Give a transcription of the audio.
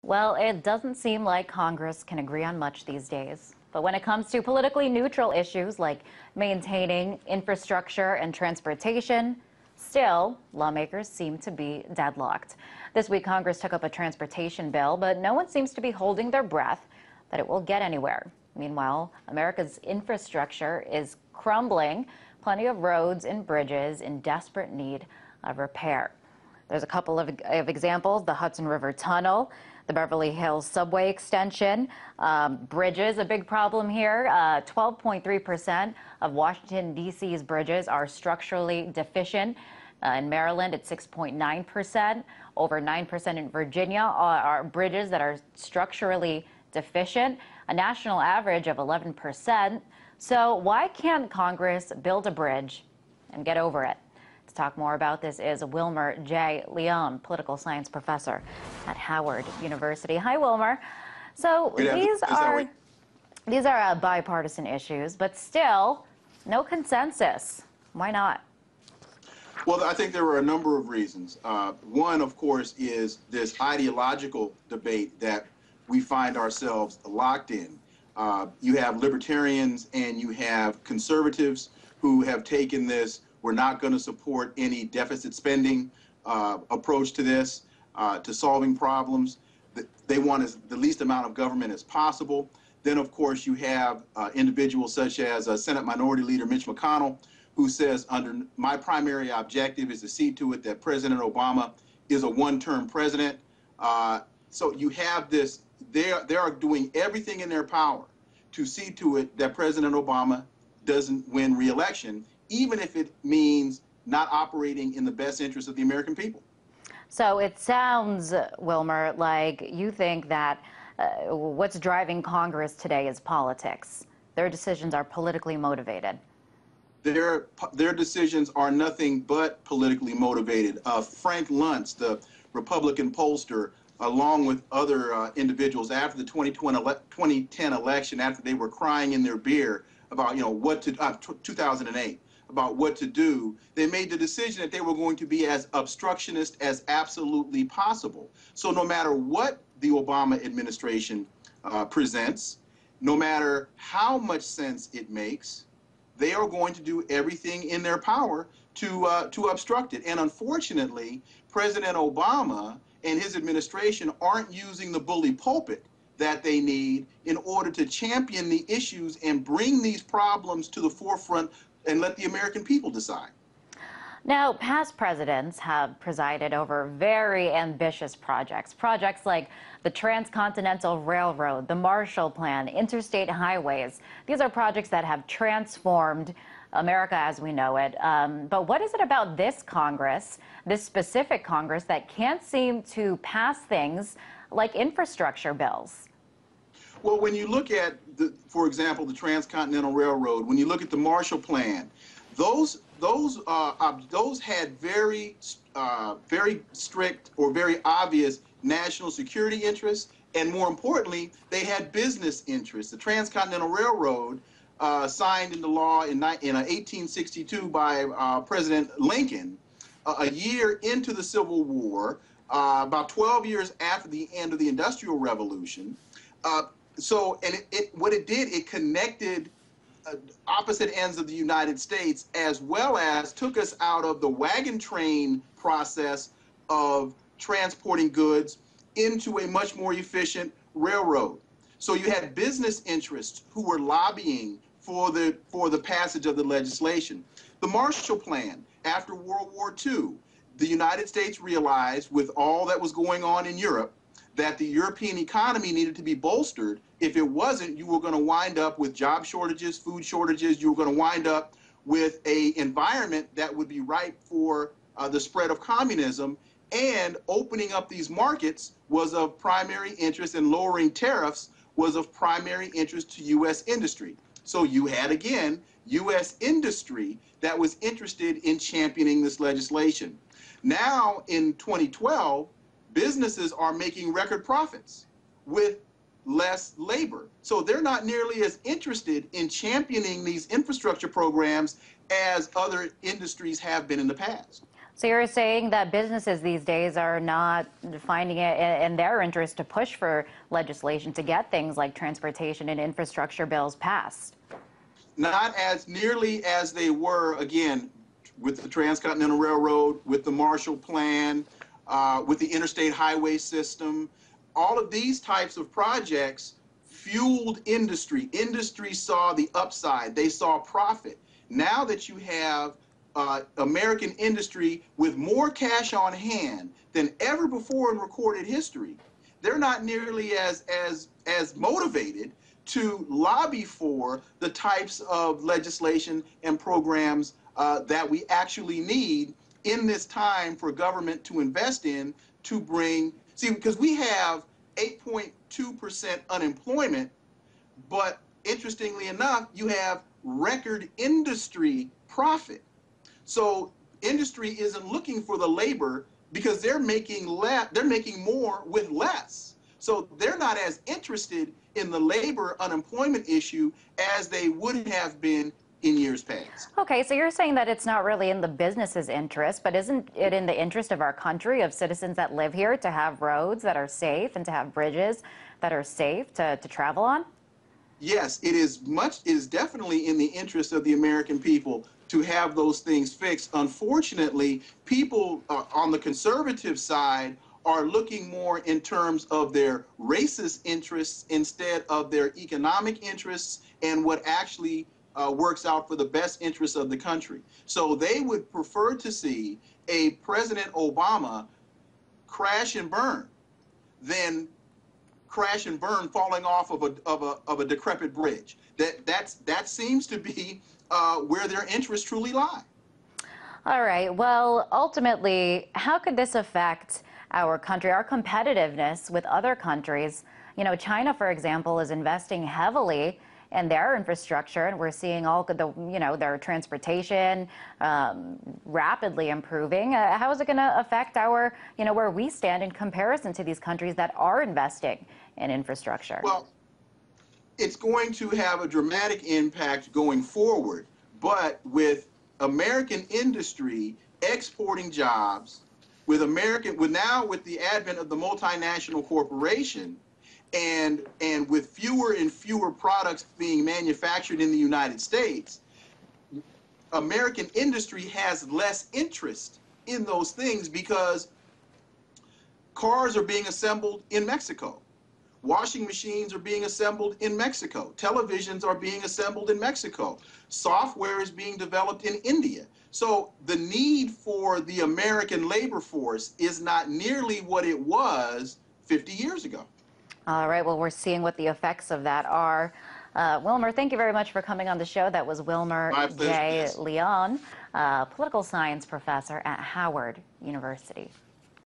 Well, it doesn't seem like Congress can agree on much these days. But when it comes to politically neutral issues like maintaining infrastructure and transportation, still, lawmakers seem to be deadlocked. This week, Congress took up a transportation bill, but no one seems to be holding their breath that it will get anywhere. Meanwhile, America's infrastructure is crumbling, plenty of roads and bridges in desperate need of repair. There's a couple of examples: the Hudson River Tunnel, the Beverly Hills subway extension, bridges, a big problem here. 12.3% of Washington, D.C.'s bridges are structurally deficient. In Maryland, it's 6.9%. Over 9% in Virginia are bridges that are structurally deficient, a national average of 11%. So why can't Congress build a bridge and get over it? To talk more about this is Wilmer J. political science professor at Howard University. Hi, Wilmer. So these are bipartisan issues, but still no consensus. Why not? Well, I think there are a number of reasons. One, of course, is this ideological debate that we find ourselves locked in. You have libertarians and you have conservatives who have taken this "we're not going to support any deficit spending" approach to this, to solving problems. They want the least amount of government as possible. Then, of course, you have individuals such as Senate Minority Leader Mitch McConnell, who says, my primary objective is to see to it that President Obama is a one-term president. So you have this, they are doing everything in their power to see to it that President Obama doesn't win re-election, even if it means not operating in the best interest of the American people. So it sounds, Wilmer, like you think that what's driving Congress today is politics. Their decisions are politically motivated. Their decisions are nothing but politically motivated. Frank Luntz, the Republican pollster, along with other individuals after the 2010 election, after they were crying in their beer about, 2008, about what to do, they made the decision that they were going to be as obstructionist as absolutely possible. So no matter what the Obama administration presents, no matter how much sense it makes, they are going to do everything in their power to obstruct it. And unfortunately, President Obama and his administration aren't using the bully pulpit that they need in order to champion the issues and bring these problems to the forefront and let the American people decide. Now, past presidents have presided over very ambitious projects like the Transcontinental Railroad, the Marshall Plan, interstate highways. These are projects that have transformed America as we know it. But what is it about this Congress, this specific Congress, that can't seem to pass things like infrastructure bills? Well, when you look at, for example, the Transcontinental Railroad, when you look at the Marshall Plan, those had very strict or very obvious national security interests, and more importantly, they had business interests. The Transcontinental Railroad, signed into law in 1862 by President Lincoln, a year into the Civil War, about 12 years after the end of the Industrial Revolution. What it did, it connected opposite ends of the United States, as well as took us out of the wagon train process of transporting goods into a much more efficient railroad. So you had business interests who were lobbying for the passage of the legislation. The Marshall Plan, after World War II, the United States realized, with all that was going on in Europe, that the European economy needed to be bolstered. If it wasn't, you were going to wind up with job shortages, food shortages. You were going to wind up with an environment that would be ripe for the spread of communism. And opening up these markets was of primary interest, and lowering tariffs was of primary interest to U.S. industry. So you had, again, U.S. industry that was interested in championing this legislation. Now, in 2012, businesses are making record profits with less labor. So they're not nearly as interested in championing these infrastructure programs as other industries have been in the past. So you're saying that businesses these days are not finding it in their interest to push for legislation to get things like transportation and infrastructure bills passed? Not as nearly as they were, again, with the Transcontinental Railroad, with the Marshall Plan, with the interstate highway system. All of these types of projects fueled industry. Industry saw the upside. They saw profit. Now that you have American industry with more cash on hand than ever before in recorded history, they're not nearly as motivated to lobby for the types of legislation and programs that we actually need in this time for government to invest in to bring, see, because we have 8.2% unemployment, but interestingly enough, you have record industry profit. So industry isn't looking for the labor because they're making more with less. So they're not as interested in the labor unemployment issue as they would have been in years past. Okay, so you're saying that it's not really in the business's interest, but isn't it in the interest of our country, of citizens that live here, to have roads that are safe and to have bridges that are safe to travel on? Yes, it is definitely in the interest of the American people to have those things fixed. Unfortunately, people on the conservative side are looking more in terms of their racist interests instead of their economic interests and what actually works out for the best interests of the country. So they would prefer to see a President Obama crash and burn than crash and burn falling off of a decrepit bridge. That seems to be where their interests truly lie. All right. Well, ultimately, how could this affect our country, our competitiveness with other countries? You know, China, for example, is investing heavily in their infrastructure, and we're seeing all the, their transportation rapidly improving. How is it going to affect our, where we stand in comparison to these countries that are investing in infrastructure? Well, it's going to have a dramatic impact going forward, but with American industry exporting jobs, with the advent of the multinational corporation, and with fewer and fewer products being manufactured in the United States, American industry has less interest in those things because cars are being assembled in Mexico. Washing machines are being assembled in Mexico. Televisions are being assembled in Mexico. Software is being developed in India. So the need for the American labor force is not nearly what it was 50 years ago. All right, well, we're seeing what the effects of that are. Wilmer, thank you very much for coming on the show. That was Wilmer J. Yes. Leon, political science professor at Howard University.